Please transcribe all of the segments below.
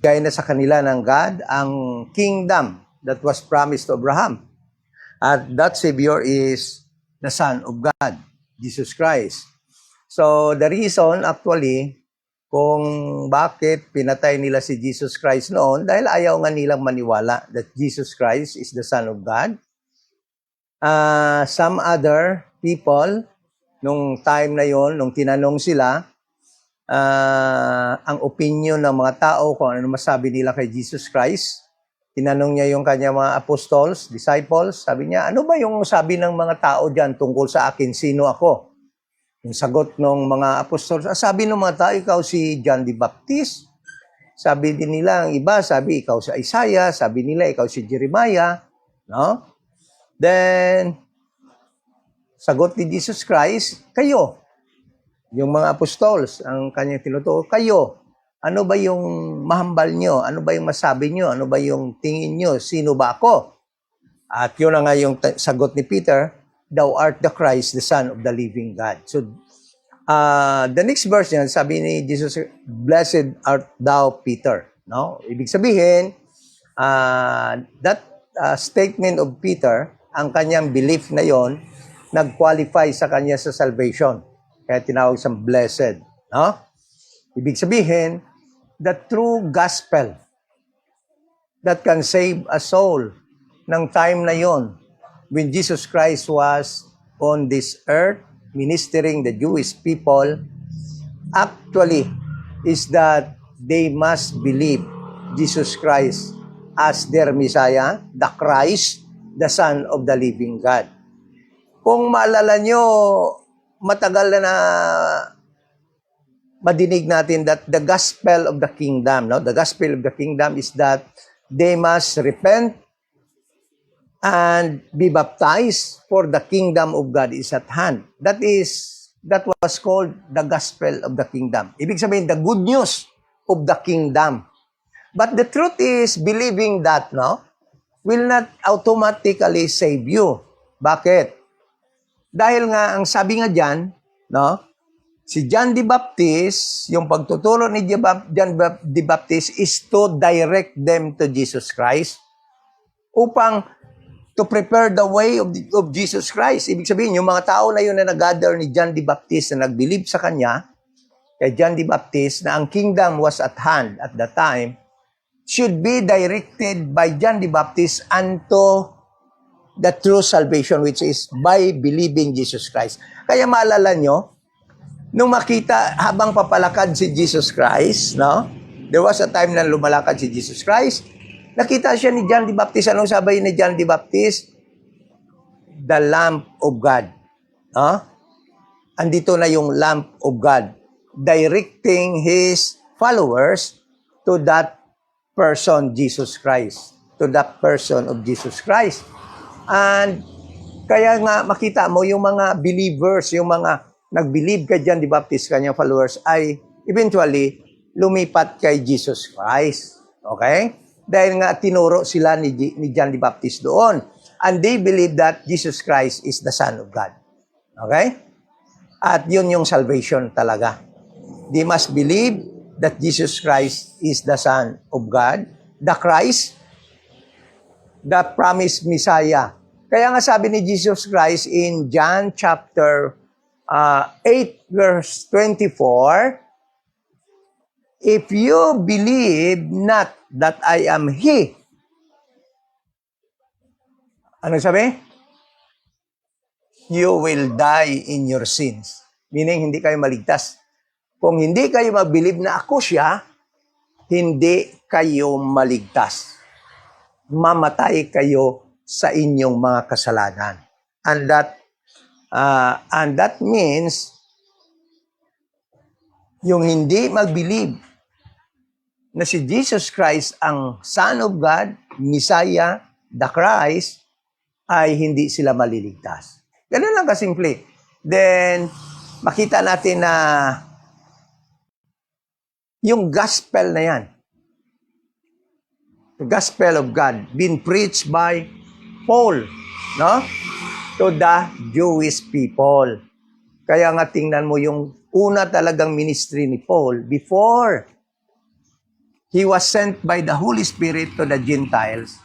ibigay na sa kanila ng God ang kingdom that was promised to Abraham. At that Savior is the Son of God, Jesus Christ. So the reason actually kung bakit pinatay nila si Jesus Christ noon, dahil ayaw nga nilang maniwala that Jesus Christ is the Son of God. Some other people, nung time na yon, nung tinanong sila, ang opinion ng mga tao kung ano masabi nila kay Jesus Christ, tinanong niya yung kanya mga apostles, disciples, sabi niya, ano ba yung sabi ng mga tao dyan tungkol sa akin, sino ako? Yung sagot ng mga apostles, sabi ng mga tao, ikaw si John the Baptist. Sabi din nila, ang iba, sabi ikaw si Isaiah, sabi nila ikaw si Jeremiah, no? Then, sagot ni Jesus Christ, kayo, yung mga apostles, ang kanyang tinutukoy, kayo, ano ba yung mahambal nyo? Ano ba yung masabi nyo? Ano ba yung tingin nyo? Sino ba ako? At yun na nga yung sagot ni Peter, thou art the Christ, the Son of the living God. So, the next verse niyan, sabi ni Jesus, blessed art thou, Peter. No? Ibig sabihin, that statement of Peter, ang kanyang belief na yon, nag-qualify sa kanya sa salvation. Kaya tinawag siyang blessed. No? Ibig sabihin, the true gospel that can save a soul ng time na yon, when Jesus Christ was on this earth, ministering the Jewish people, actually is that they must believe Jesus Christ as their Messiah, the Christ, the Son of the living God. Kung maalala nyo, matagal na madinig natin that the gospel of the kingdom, no? The gospel of the kingdom is that they must repent and be baptized, for the kingdom of God is at hand. That was called the gospel of the kingdom. Ibig sabihin, the good news of the kingdom. But the truth is, believing that, no, will not automatically save you. Bakit? Dahil nga, ang sabi nga dyan, no, si John the Baptist, yung pagtuturo ni John the Baptist is to direct them to Jesus Christ upang to prepare the way of Jesus Christ. Ibig sabihin, yung mga tao na yun na nag-gather ni John the Baptist na nag-believe sa kanya, kay John the Baptist, na ang kingdom was at hand at the time, should be directed by John the Baptist unto the true salvation, which is by believing Jesus Christ. Kaya maalala nyo, nung makita habang papalakad si Jesus Christ, no? There was a time na lumalakad si Jesus Christ, nakita siya ni John the Baptist. Anong sabi ni John the Baptist? The Lamb of God. No? Andito na yung Lamb of God, directing His followers to that person, Jesus Christ. To that person of Jesus Christ. And kaya nga makita mo yung mga believers, yung mga nag-believe kay John the Baptist, kanyang followers, ay eventually lumipat kay Jesus Christ. Okay? Dahil nga tinuro sila ni John the Baptist doon. And they believe that Jesus Christ is the Son of God. Okay? At yun yung salvation talaga. They must believe that Jesus Christ is the Son of God, the Christ, the promised Messiah. Kaya nga sabi ni Jesus Christ in John chapter 8 verse 24, if you believe not that I am He, ano sabi? You will die in your sins. Meaning, hindi kayo maligtas. Kung hindi kayo mag-believe na ako siya, hindi kayo maligtas. Mamatay kayo sa inyong mga kasalanan. And that means, yung hindi mag-believe na si Jesus Christ ang Son of God, Messiah, the Christ, ay hindi sila maliligtas. Ganun lang kasimple. Then, makita natin na yung gospel na yan, the gospel of God, being preached by Paul, no? To the Jewish people. Kaya nga tingnan mo yung una talagang ministry ni Paul before he was sent by the Holy Spirit to the Gentiles.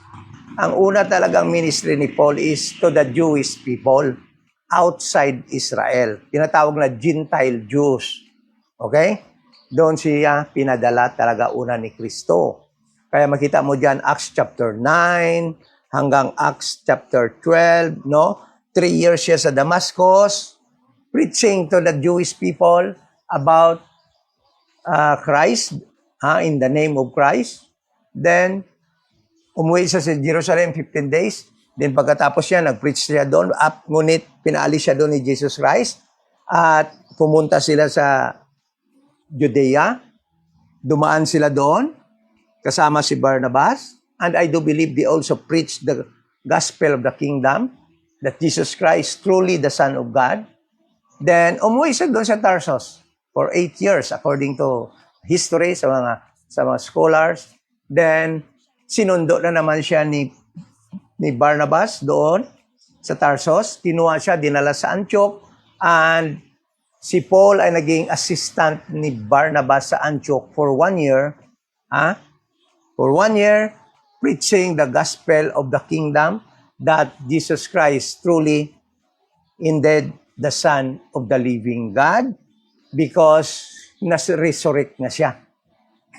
Ang una talagang ministry ni Paul is to the Jewish people outside Israel. Tinatawag na Gentile Jews. Okay? Doon siya pinadala talaga una ni Kristo. Kaya makita mo dyan Acts chapter 9 hanggang Acts chapter 12, no? 3 years siya sa Damascus, preaching to the Jewish people about Christ, in the name of Christ. Then, umuwi siya sa Jerusalem 15 days. Then pagkatapos siya, nag-preach siya doon. Ngunit pinaalis siya doon ni Jesus Christ. At pumunta sila sa Judea. Dumaan sila doon. Kasama si Barnabas. And I do believe they also preached the gospel of the kingdom. That Jesus Christ, truly the Son of God. Then, umuwi siya doon sa Tarsus for 8 years according to history sa mga scholars. Then, sinundo na naman siya ni Barnabas doon sa Tarsus. Kinuha siya, dinala sa Antioch. And si Paul ay naging assistant ni Barnabas sa Antioch for 1 year. For 1 year, preaching the gospel of the kingdom that Jesus Christ truly indeed the Son of the living God because nas-resurrect nga siya.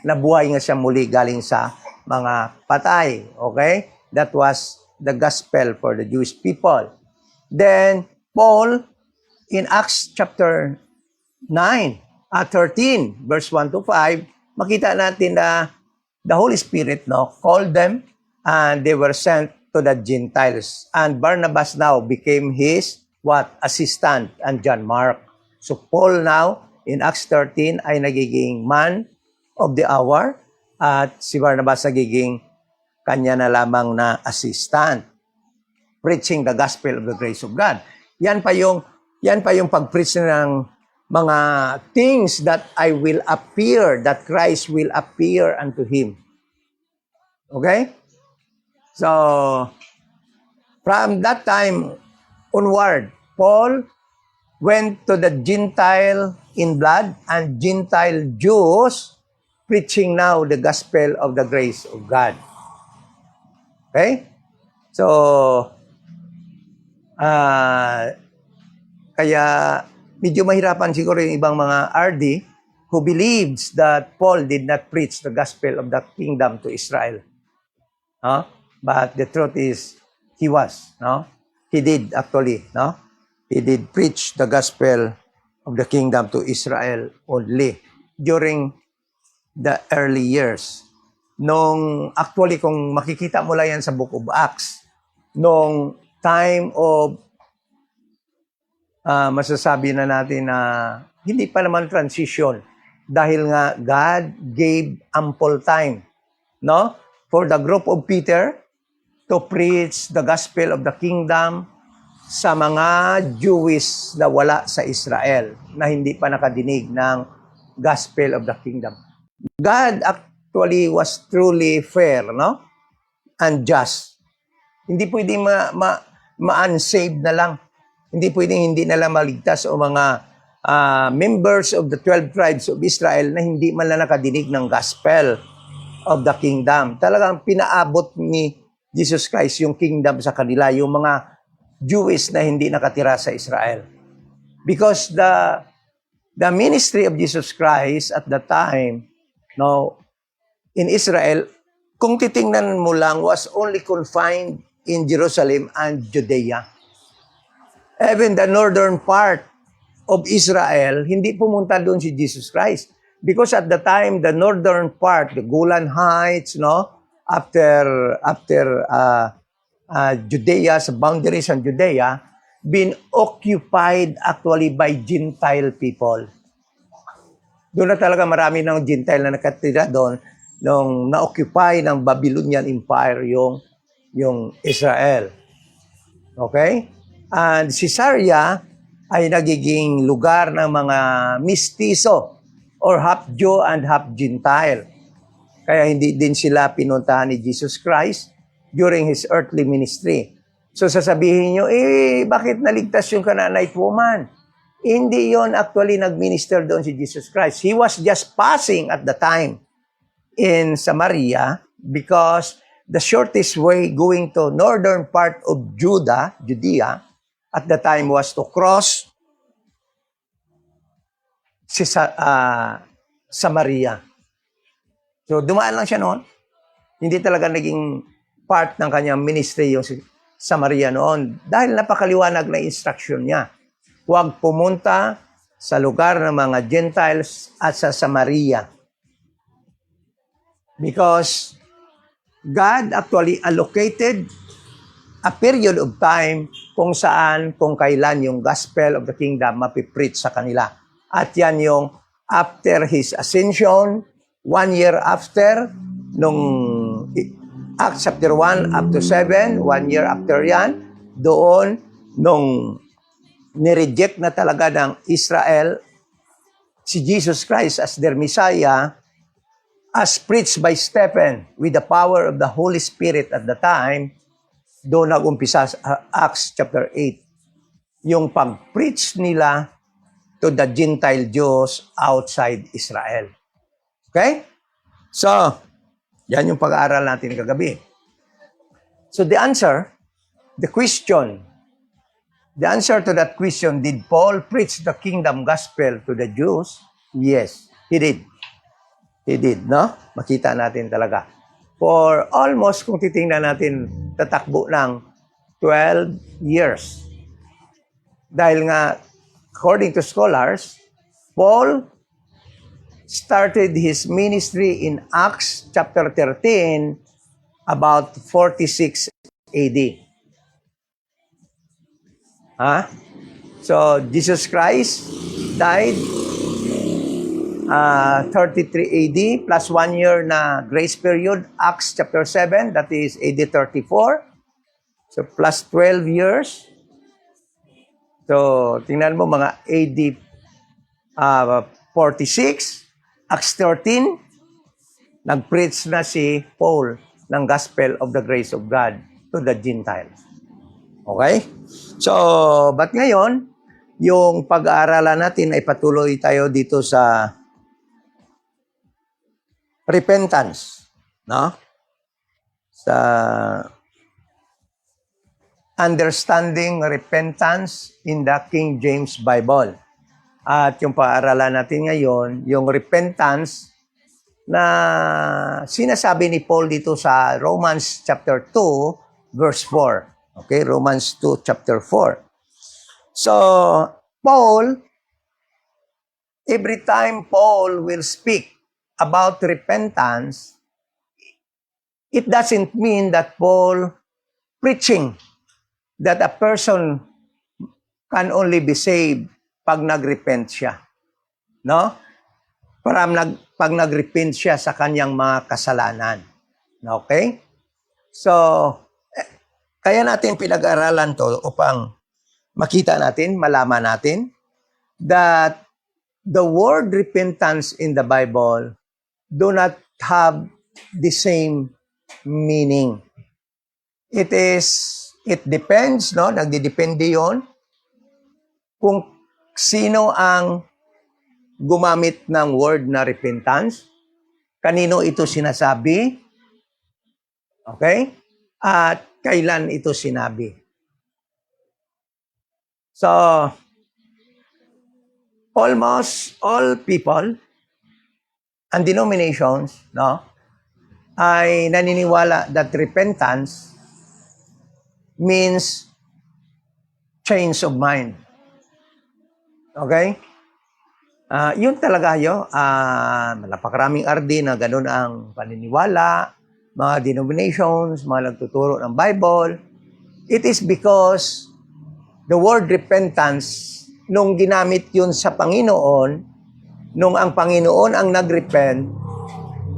Nabuhay nga siya muli galing sa mga patay. Okay? That was the gospel for the Jewish people. Then, Paul, in Acts chapter 13, verse 1 to 5, makita natin na the Holy Spirit called them and they were sent to the Gentiles. And Barnabas now became his assistant and John Mark. So Paul now, in Acts 13, ay nagiging man of the hour at si Barnabas nagiging kanya na lamang na assistant. Preaching the gospel of the grace of God. Yan pa yung pag-preach ng mga things that I will appear, that Christ will appear unto him. Okay? So, from that time onward, Paul went to the Gentile in blood and Gentile Jews preaching now the gospel of the grace of God. Okay? So, kaya medyo mahirapan siguro yung ibang mga RD who believes that Paul did not preach the gospel of the kingdom to Israel. But the truth is, he was. He did actually. He did preach the gospel of the kingdom to Israel only during the early years. Actually, kung makikita mo lang yan sa Book of Acts, nung time of, masasabi na natin na hindi pa naman transition dahil nga God gave ample time, for the group of Peter to preach the gospel of the kingdom sa mga Jewish na wala sa Israel, na hindi pa nakadinig ng gospel of the kingdom. God actually was truly fair, and just. Hindi pwedeng ma-unsaved na lang. Hindi pwedeng hindi na lang maligtas o mga members of the 12 tribes of Israel na hindi man lang nakadinig ng gospel of the kingdom. Talagang pinaabot ni Jesus Christ yung kingdom sa kanila, yung mga Jewish na hindi nakatira sa Israel. Because the ministry of Jesus Christ at the time, in Israel, kung titingnan mo lang, was only confined in Jerusalem and Judea. Even the northern part of Israel, hindi pumunta doon si Jesus Christ. Because at the time, the northern part, the Golan Heights, after Judea, sa boundaries ng Judea, been occupied actually by Gentile people. Doon na talaga marami ng Gentile na nakatira doon nung na-occupy ng Babylonian Empire yung Israel. Okay? And Caesarea ay nagiging lugar ng mga mistiso or half Jew and half Gentile. Kaya hindi din sila pinuntahan ni Jesus Christ during his earthly ministry. So sasabihin nyo, bakit naligtas yung Canaanite woman? Hindi yon actually nag-minister doon si Jesus Christ. He was just passing at the time. in Samaria because the shortest way going to northern part of Judea, at the time was to cross Samaria. So dumaan lang siya noon. Hindi talaga naging part ng kanyang ministry yung Samaria noon dahil napakaliwanag na instruction niya. Huwag pumunta sa lugar ng mga Gentiles at sa Samaria. Because God actually allocated a period of time kung kailan yung gospel of the kingdom mapipreach sa kanila. At yan yung after His ascension, 1 year after, nung Acts chapter 1 up to 7, 1 year after yan, doon, nung nireject na talaga ng Israel si Jesus Christ as their Messiah, as preached by Stephen with the power of the Holy Spirit at the time, doon nag-umpisa Acts chapter 8. Yung pag-preach nila to the Gentile Jews outside Israel. Okay? So, yan yung pag-aaral natin kagabi. So the answer to that question, did Paul preach the kingdom gospel to the Jews? Yes, he did. He did, no? Makita natin talaga. For almost, kung titingnan natin, tatakbo ng 12 years. Dahil nga, according to scholars, Paul started his ministry in Acts chapter 13 about 46 AD. So, Jesus Christ died 33 AD plus 1 year na grace period, Acts chapter 7, that is AD 34. So, plus 12 years. So, tingnan mo mga AD 46, Acts 13, nag-preach na si Paul ng gospel of the grace of God to the Gentiles. Okay? So, but ngayon, yung pag-aaralan natin ay patuloy tayo dito sa repentance, no? Sa understanding repentance in the King James Bible. At yung paaralan natin ngayon, yung repentance na sinasabi ni Paul dito sa Romans chapter 2, verse 4. Okay, Romans 2, chapter 4. So, Paul, every time Paul will speak about repentance, it doesn't mean that Paul preaching that a person can only be saved pag nag-repent siya. No? Pag nag-repent siya sa kanyang mga kasalanan. Okay? So, kaya natin pinag-aralan to upang makita natin, malaman natin that the word repentance in the Bible do not have the same meaning. It depends, no? Nagdidepende yon kung sino ang gumamit ng word na repentance, kanino ito sinasabi, okay? At kailan ito sinabi. So, almost all people and denominations, no, ay naniniwala that repentance means change of mind. Okay? Yun talaga yun. Napakaraming ardi na ganun ang paniniwala, mga denominations, mga nagtuturo ng Bible. It is because the word repentance, nung ginamit yun sa Panginoon, nung ang Panginoon ang nag-repent,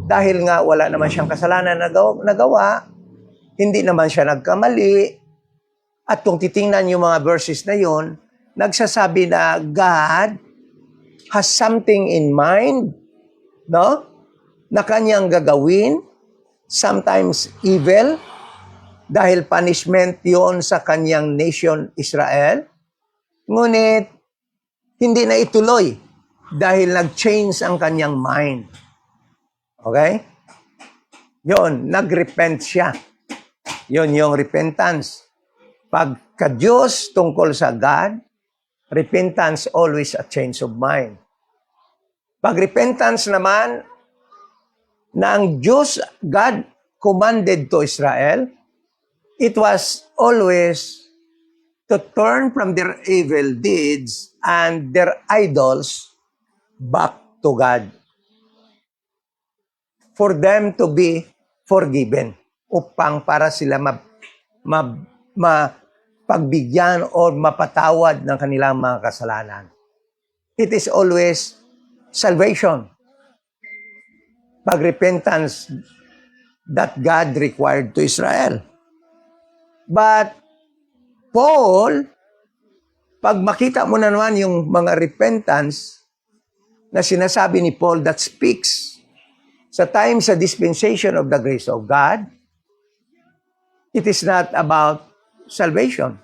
dahil nga wala naman siyang kasalanan na nagawa, hindi naman siya nagkamali, at kung titingnan yung mga verses na yun, nagsasabi na God has something in mind, no? Na kanyang gagawin, sometimes evil, dahil punishment yon sa kanyang nation Israel. Ngunit, hindi na ituloy dahil nag-change ang kanyang mind. Okay? Yon, nagrepent siya. Yon yung repentance. Pagka-Diyos tungkol sa God, repentance always a change of mind. Pag repentance naman, na ang Diyos, God commanded to Israel, it was always to turn from their evil deeds and their idols back to God. For them to be forgiven. Upang para sila pagbigyan o mapatawad ng kanilang mga kasalanan. It is always salvation. Pag-repentance that God required to Israel. But Paul, pag makita mo na naman yung mga repentance na sinasabi ni Paul that speaks sa time sa dispensation of the grace of God, it is not about salvation.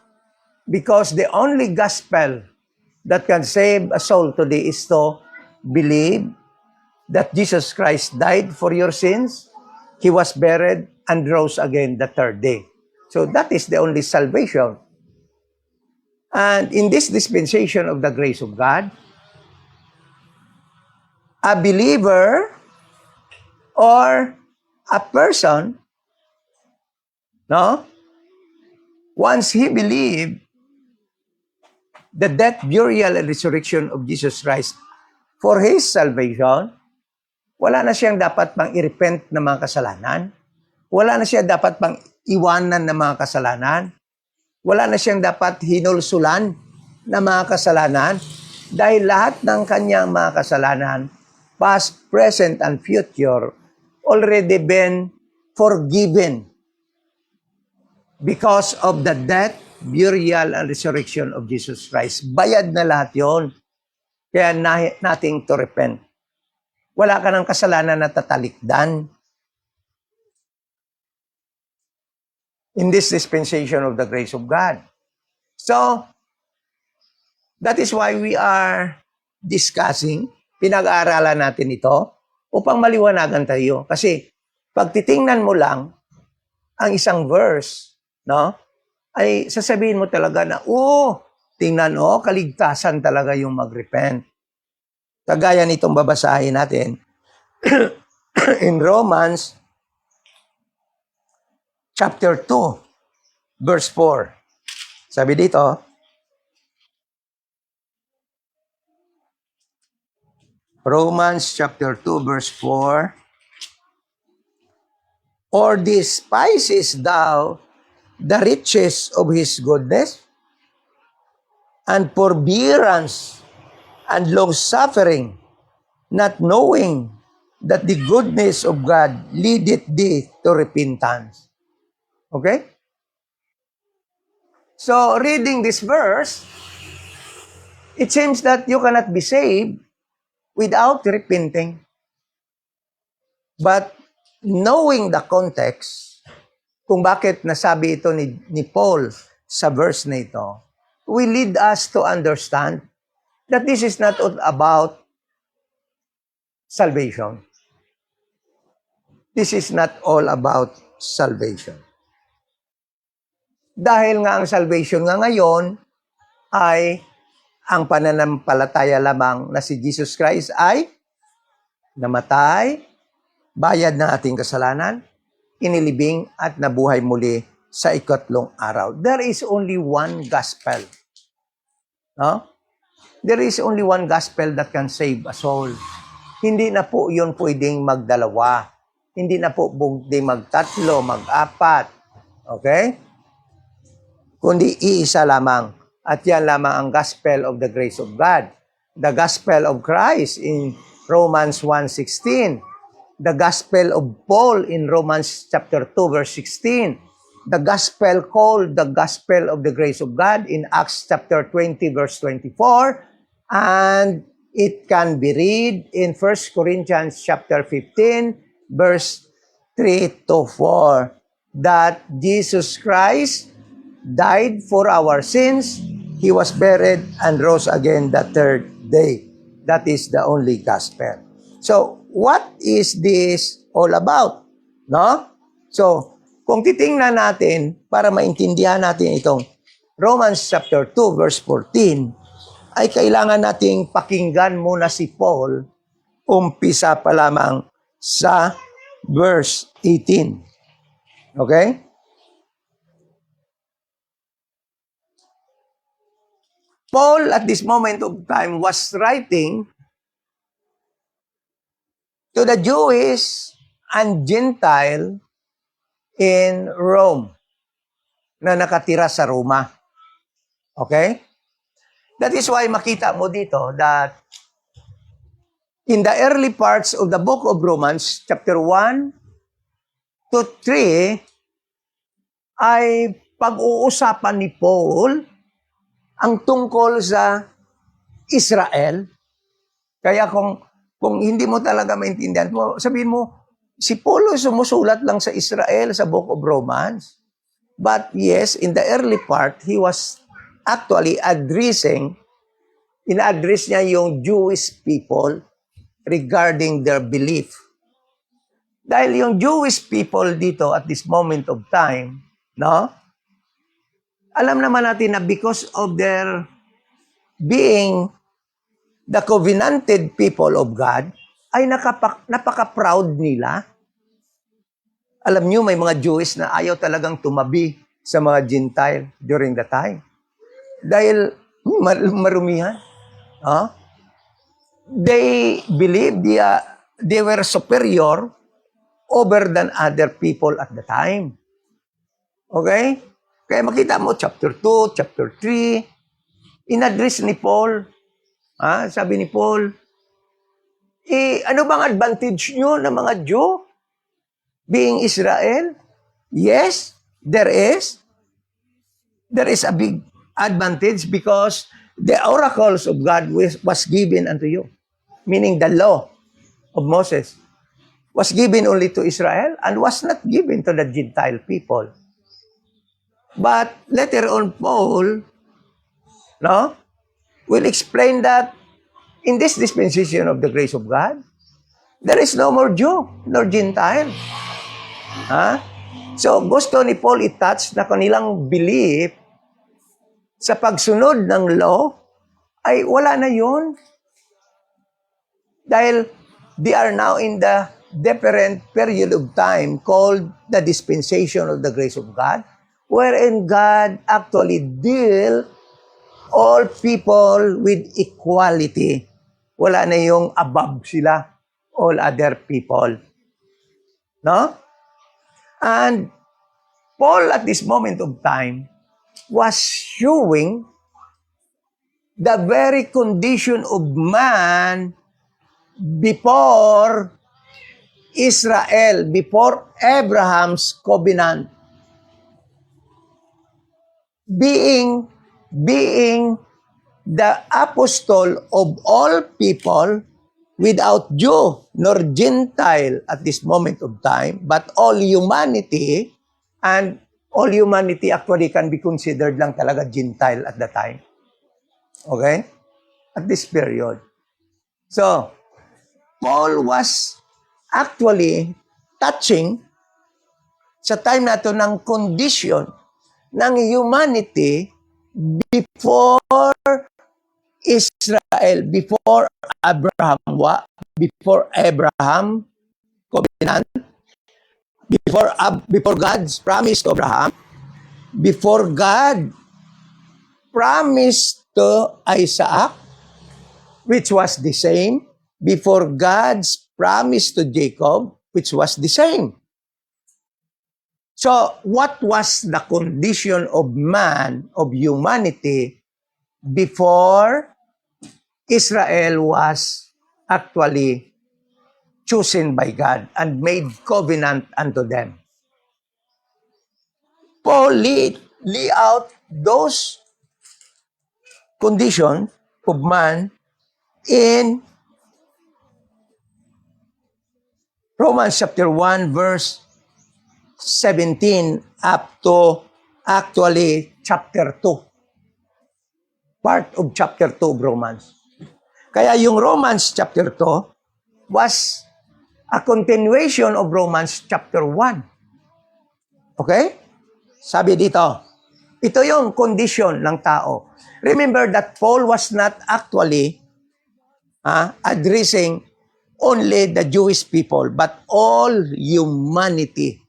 Because the only gospel that can save a soul today is to believe that Jesus Christ died for your sins, He was buried, and rose again the third day. So that is the only salvation. And in this dispensation of the grace of God, a believer or a person, no, once he believed the death, burial, and resurrection of Jesus Christ for his salvation, wala na siyang dapat pang i-repent ng mga kasalanan. Wala na siya dapat pang iwanan ng mga kasalanan. Wala na siyang dapat hinulsulan ng mga kasalanan dahil lahat ng kanyang mga kasalanan, past, present, and future, already been forgiven because of the death, burial, and resurrection of Jesus Christ. Bayad na lahat yon. Kaya nothing to repent. Wala ka ng kasalanan na tatalikdan. In this dispensation of the grace of God. So, that is why we are discussing, pinag-aaralan natin ito, upang maliwanagan tayo. Kasi, pag titingnan mo lang ang isang verse, no, ay sasabihin mo talaga na, tingnan mo, kaligtasan talaga yung mag-repent. Kagaya nitong babasahin natin in Romans chapter 2, verse 4. Sabi dito, Romans chapter 2, verse 4, or despisest thou the riches of His goodness and forbearance and long-suffering, not knowing that the goodness of God leadeth thee to repentance. Okay? So, reading this verse, it seems that you cannot be saved without repenting. But, knowing the context, kung bakit nasabi ito ni Paul sa verse na ito, will lead us to understand that this is not all about salvation. This is not all about salvation. Dahil nga ang salvation nga ngayon ay ang pananampalataya lamang na si Jesus Christ ay namatay, bayad ng ating kasalanan, inilibing at nabuhay muli sa ikatlong araw. There is only one gospel. No? There is only one gospel that can save a soul. Hindi na po yun pwedeng magdalawa. Hindi na po pwedeng magtatlo, mag-apat. Okay? Kundi iisa lamang. At yan lamang ang gospel of the grace of God. The gospel of Christ in Romans 1:16. The gospel of Paul in Romans chapter 2, verse 16. The gospel called the gospel of the grace of God in Acts chapter 20, verse 24. And it can be read in 1 Corinthians chapter 15, verse 3 to 4, that Jesus Christ died for our sins, He was buried, and rose again the third day. That is the only gospel. So, what is this all about? No? So, kung titingnan natin para maintindihan natin itong Romans chapter 2 verse 14, ay kailangan nating pakinggan muna si Paul umpisa pa lamang sa verse 18. Okay? Paul at this moment of time was writing to the Jewish and Gentile in Rome na nakatira sa Roma. Okay? That is why makita mo dito that in the early parts of the book of Romans, chapter 1 to 3, ay pag-uusapan ni Paul ang tungkol sa Israel. Kaya kung hindi mo talaga maintindihan mo, sabihin mo, si Paul sumusulat lang sa Israel sa book of Romans. But yes, in the early part, he was actually ina-address niya yung Jewish people regarding their belief. Dahil yung Jewish people dito at this moment of time, no? Alam naman natin na because of their being the covenanted people of God, ay napaka-proud nila. Alam nyo, may mga Jewish na ayaw talagang tumabi sa mga Gentile during the time. Dahil marumihan. Huh? They believe they were superior over than other people at the time. Okay? Kaya makita mo, chapter 2, chapter 3, in-address ni Paul. Sabi ni Paul, ano bang advantage nyo ng mga Jew? Being Israel? Yes, there is. There is a big advantage because the oracles of God was given unto you. Meaning the law of Moses was given only to Israel and was not given to the Gentile people. But later on, Paul, will explain that in this dispensation of the grace of God, there is no more Jew nor Gentile. So, gusto ni Paul i-touch na kanilang belief sa pagsunod ng law ay wala na yun. Dahil they are now in the different period of time called the dispensation of the grace of God, wherein God actually deal all people with equality. Wala na yung above sila, all other people. No? And Paul at this moment of time was showing the very condition of man before Israel, before Abraham's covenant. Being the apostle of all people without Jew nor Gentile at this moment of time, but all humanity, and all humanity actually can be considered lang talaga Gentile at the time. Okay? At this period. So, Paul was actually touching sa time na to ng condition ng humanity before Israel, before Abraham covenant, before God's promise to Abraham, before God promised to Isaac, which was the same, before God's promise to Jacob, which was the same. So, what was the condition of man, of humanity, before Israel was actually chosen by God and made covenant unto them? Paul lay out those conditions of man in Romans chapter 1 verse 17 up to actually chapter 2. Part of chapter 2 of Romans. Kaya yung Romans chapter 2 was a continuation of Romans chapter 1. Okay? Sabi dito, ito yung condition ng tao. Remember that Paul was not actually addressing only the Jewish people, but all humanity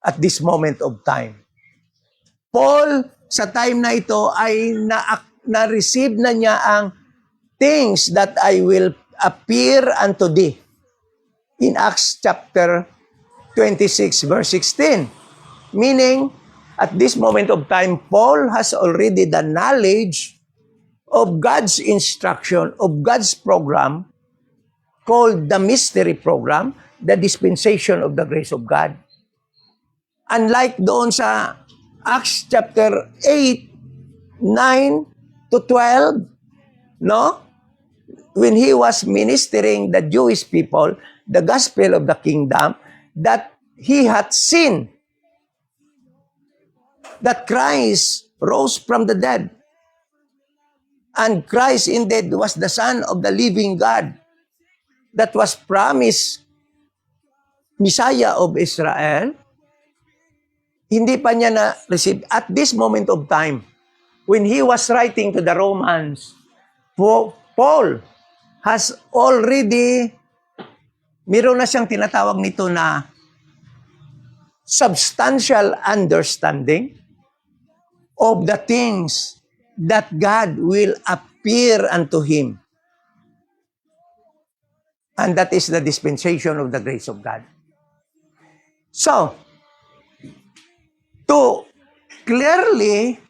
at this moment of time. Paul, sa time na ito, ay na-receive na niya ang things that I will appear unto thee. In Acts chapter 26, verse 16. Meaning, at this moment of time, Paul has already the knowledge of God's instruction, of God's program, called the mystery program, the dispensation of the grace of God. Unlike doon sa Acts chapter 8, 9 to 12, no? When he was ministering the Jewish people, the gospel of the kingdom, that he had seen that Christ rose from the dead. And Christ indeed was the Son of the living God that was promised Messiah of Israel. Hindi pa niya na-receive at this moment of time. When he was writing to the Romans, Paul has already, meron na siyang tinatawag nito na substantial understanding of the things that God will appear unto him. And that is the dispensation of the grace of God. So, to clearly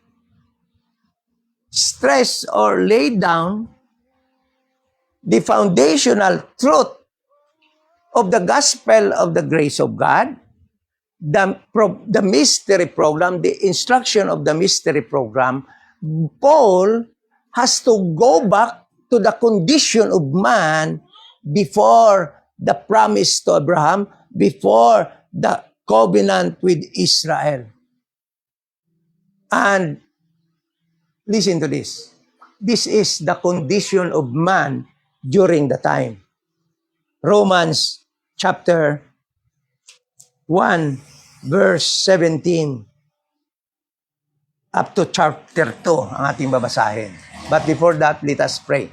stress or lay down the foundational truth of the gospel of the grace of God, the mystery program, the instruction of the mystery program, Paul has to go back to the condition of man before the promise to Abraham, before the covenant with Israel. And listen to this. This is the condition of man during the time. Romans chapter 1, verse 17 up to chapter 2 ang ating babasahin. But before that, let us pray.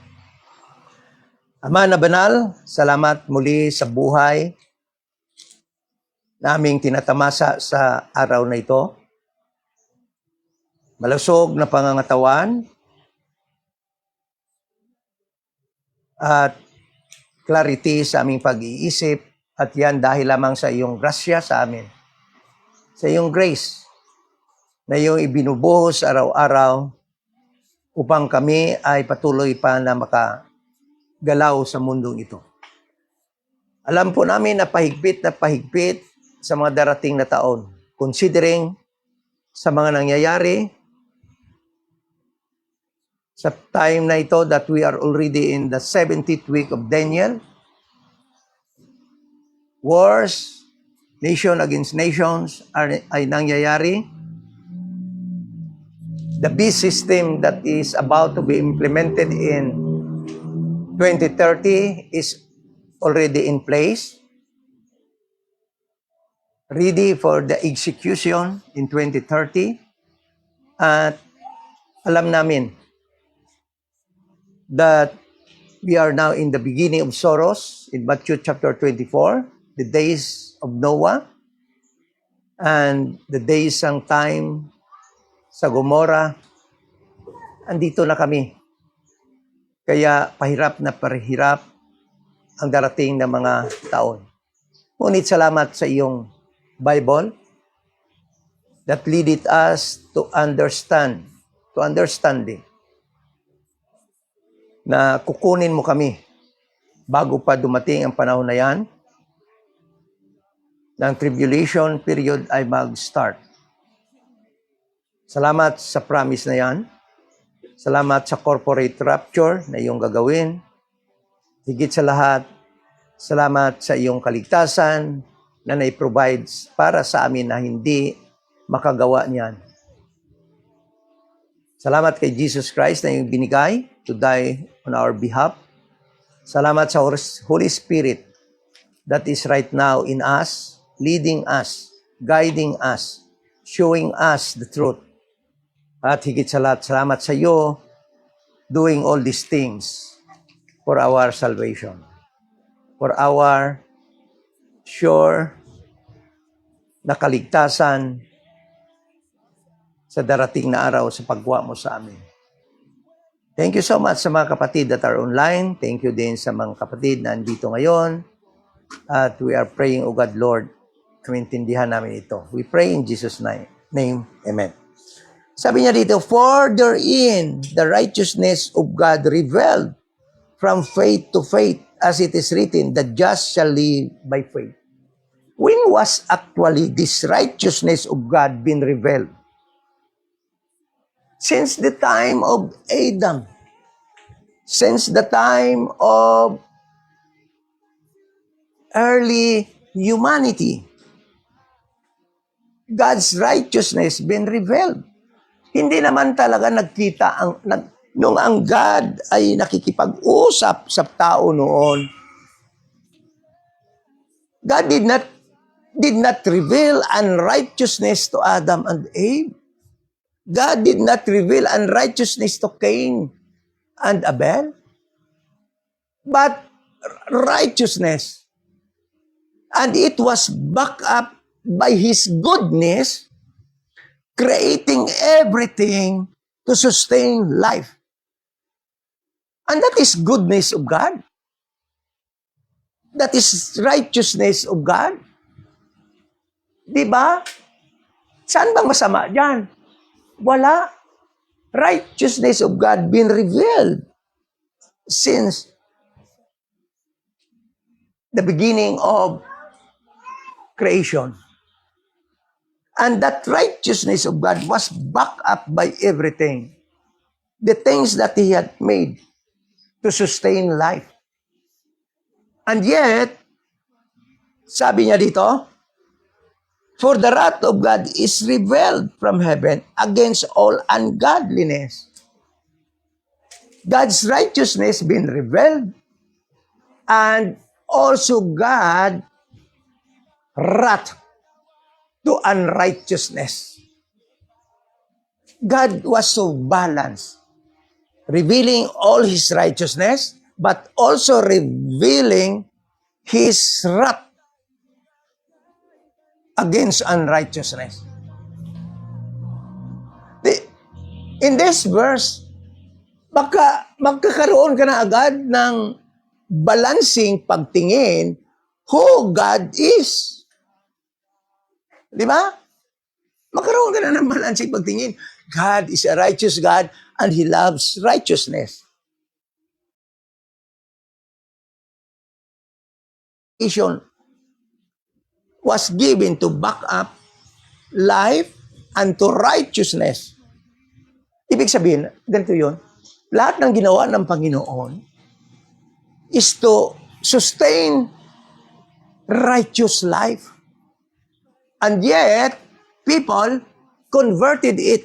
Ama na banal, salamat muli sa buhay naming tinatamasa sa araw na ito. Malusog na pangangatawan at clarity sa aming pag-iisip at yan dahil lamang sa iyong grasya sa amin. Sa iyong grace na iyong ibinubuhos araw-araw upang kami ay patuloy pa na makagalaw sa mundong ito. Alam po namin na pahigpit sa mga darating na taon. Considering sa mga nangyayari sa time na ito that we are already in the 70th week of Daniel, wars, nation against nations ay nangyayari. The beast system that is about to be implemented in 2030 is already in place, ready for the execution in 2030. At alam namin that we are now in the beginning of sorrows in Matthew chapter 24, the days of Noah, and the days ng time sa Gomorrah. Andito na kami. Kaya pahirap na pahirap ang darating na mga taon. Ngunit salamat sa iyong Bible that leaded us to understanding na kukunin mo kami bago pa dumating ang panahon na yan, ng tribulation period ay mag-start. Salamat sa promise na yan. Salamat sa corporate rapture na iyong gagawin. Higit sa lahat, salamat sa iyong kaligtasan na na-provide para sa amin na hindi makagawa niyan. Salamat kay Jesus Christ na iyong binigay to die on our behalf. Salamat sa Holy Spirit that is right now in us, leading us, guiding us, showing us the truth. At higit sa lahat, salamat sa iyo doing all these things for our salvation, for our sure na kaligtasan sa darating na araw sa paggawa mo sa amin. Thank you so much sa mga kapatid that are online. Thank you din sa mga kapatid na andito ngayon. At we are praying, O God, Lord, kumintindihan namin ito. We pray in Jesus' name. Amen. Sabi niya dito, for therein the righteousness of God revealed from faith to faith, as it is written, the just shall live by faith. When was actually this righteousness of God been revealed? Since the time of Adam. Since the time of early humanity. God's righteousness been revealed. Hindi naman talaga nagkita nung ang God ay nakikipag-usap sa tao noon. God did not reveal unrighteousness to Adam and Eve. God did not reveal unrighteousness to Cain and Abel. But righteousness. And it was backed up by His goodness, creating everything to sustain life. And that is goodness of God. That is righteousness of God. Diba? Saan bang masama dyan? Wala. Righteousness of God been revealed since the beginning of creation. And that righteousness of God was backed up by everything. The things that He had made to sustain life. And yet, sabi niya dito, for the wrath of God is revealed from heaven against all ungodliness. God's righteousness been revealed, and also God wrath to unrighteousness. God was so balanced, revealing all His righteousness, but also revealing His wrath against unrighteousness. In this verse, baka magkakaroon ka na agad ng balancing pagtingin who God is. Di ba? Magkaroon ka na ng balancing pagtingin. God is a righteous God and He loves righteousness. Was given to back up life and to righteousness. Ibig sabihin, ganito yun, lahat ng ginawa ng Panginoon is to sustain righteous life. And yet, people converted it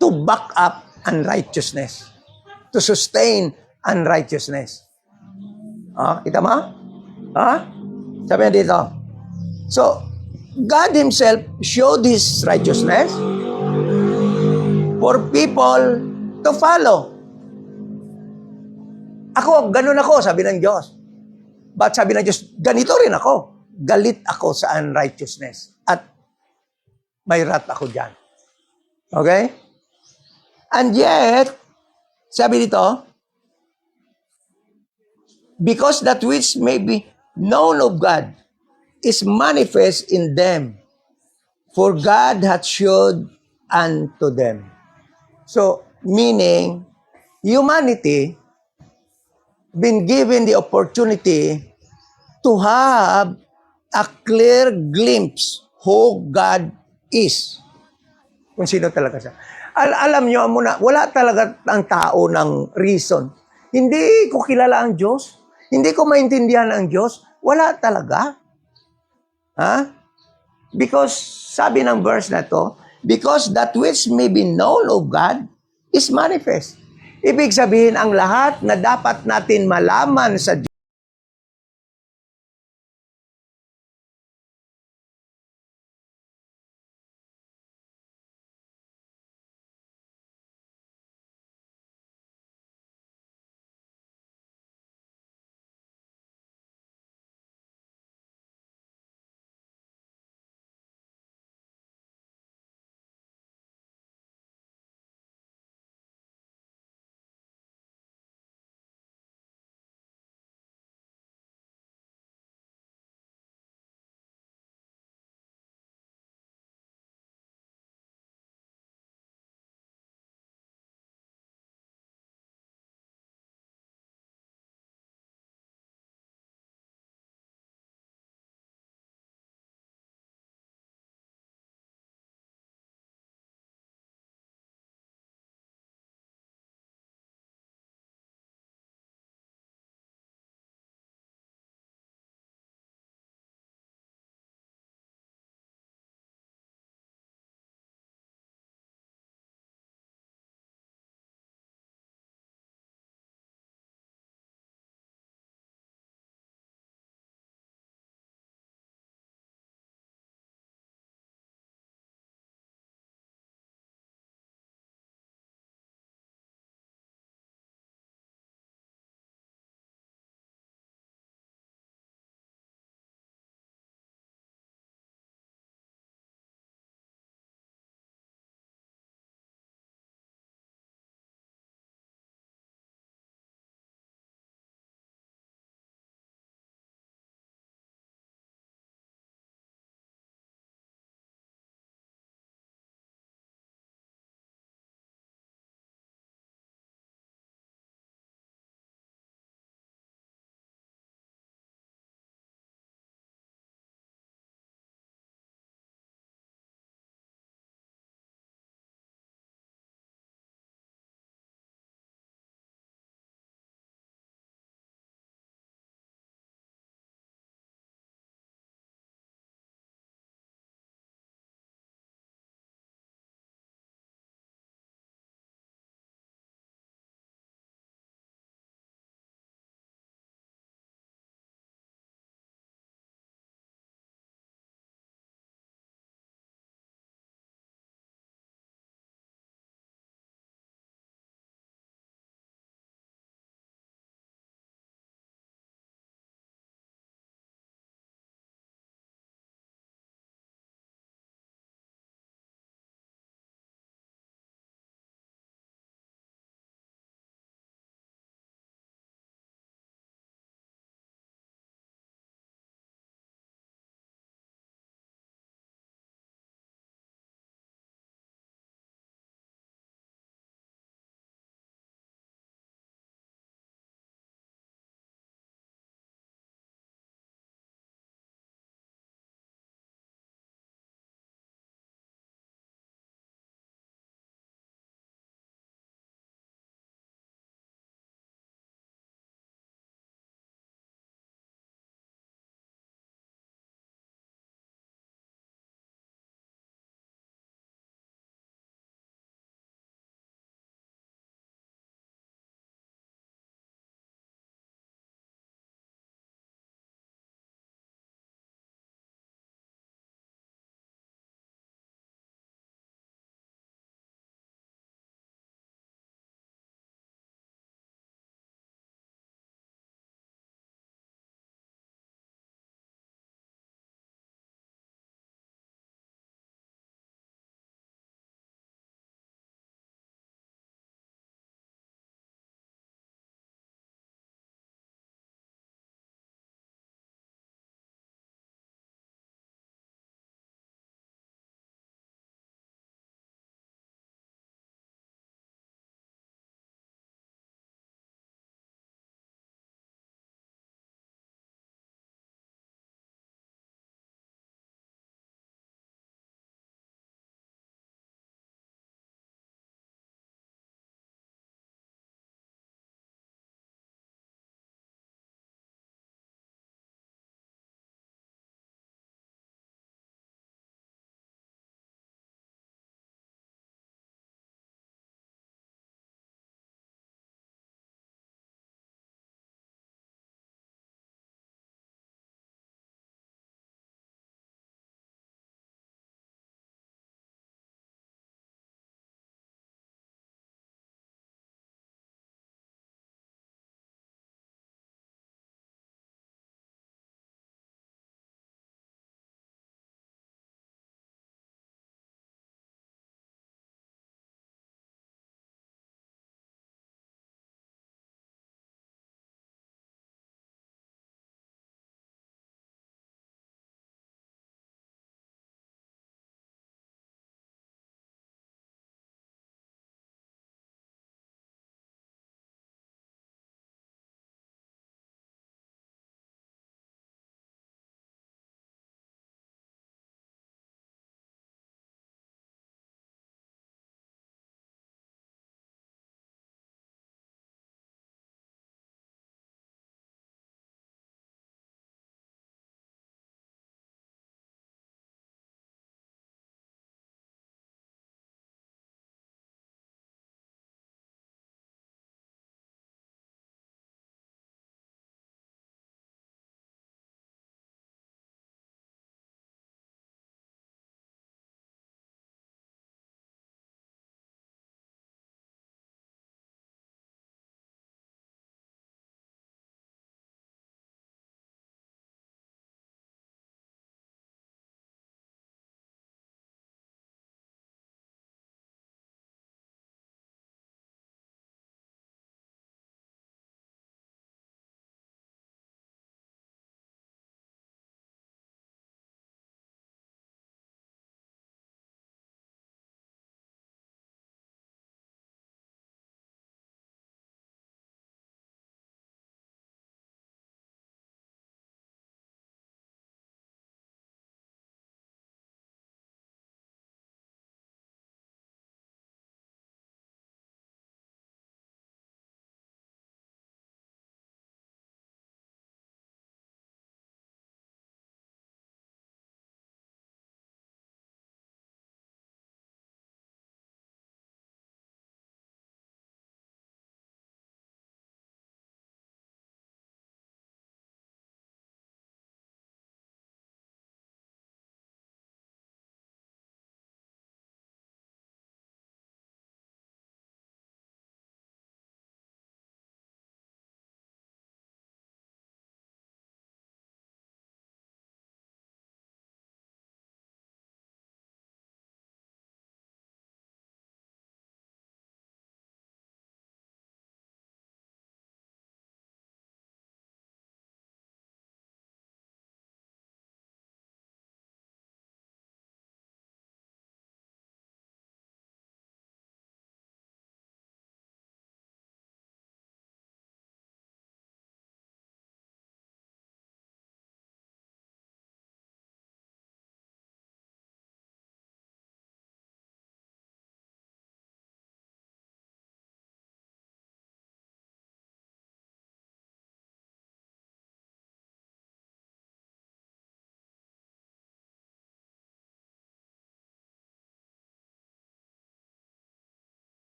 to back up unrighteousness, to sustain unrighteousness. Kita mo? Sabi niya dito. So, God Himself showed His righteousness for people to follow. Ako, ganun ako, sabi ng Diyos. But sabi ng Diyos, ganito rin ako. Galit ako sa unrighteousness. At may wrath ako dyan. Okay? And yet, sabi dito, because that which may be known of God is manifest in them, for God hath showed unto them. So, meaning, humanity been given the opportunity to have a clear glimpse who God is. Kung sino talaga siya. Alam nyo muna, wala talaga ang tao ng reason. Hindi ko kilala ang Diyos. Hindi ko maintindihan ang Diyos. Wala talaga. Because, sabi ng verse na to, because that which may be known of God is manifest. Ibig sabihin, ang lahat na dapat natin malaman sa Diyos,